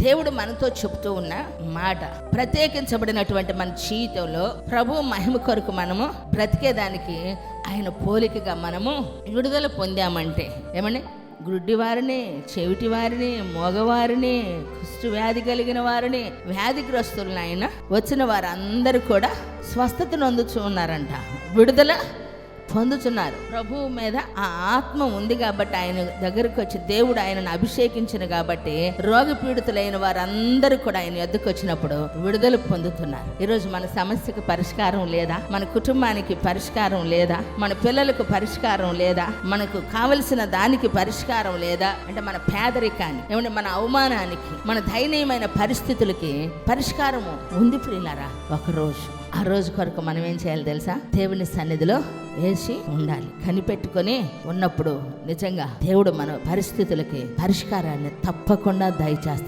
దేవుడు మనతో చెబుతూ ఉన్న మాట, ప్రత్యేకించబడినటువంటి మన జీవితంలో ప్రభు మహిమ కొరకు మనము బ్రతికేదానికి ఆయన పోలికగా మనము విడుదల పొందామంటే ఏమండి, గుడ్డి వారిని, చెవిటి వారిని, మగవారిని, కుష్టు వ్యాధి కలిగిన వారిని, వ్యాధిగ్రస్తులను ఆయన వచ్చిన వారందరూ కూడా స్వస్థతను అందుచూ ఉన్నారంట, విడుదల పొందుతున్నారు. ప్రభువు మీద ఆ ఆత్మ ఉంది కాబట్టి ఆయన దగ్గరకు వచ్చి దేవుడు ఆయనను అభిషేకించిన కాబట్టి రోగ పీడితులైన వారందరూ కూడా ఆయన యొద్దకు వచ్చినప్పుడు విడుదల పొందుతున్నారు. ఈరోజు మన సమస్యకు పరిష్కారం లేదా, మన కుటుంబానికి పరిష్కారం లేదా, మన పిల్లలకు పరిష్కారం లేదా, మనకు కావలసిన దానికి పరిష్కారం లేదా అంటే మన పేదరికాన్ని, ఏమంటే మన అవమానానికి, మన దయనీయమైన పరిస్థితులకి పరిష్కారము ఉంది ప్రియులారా. ఆ రోజు కొరకు మనం ఏం చేయాలి తెలుసా? దేవుని సన్నిధిలో వేసి ఉండాలి. కనిపెట్టుకొని ఉన్నప్పుడు నిజంగా దేవుడు మన పరిస్థితులకి పరిష్కారాన్ని తప్పకుండా దయచేస్తాడు.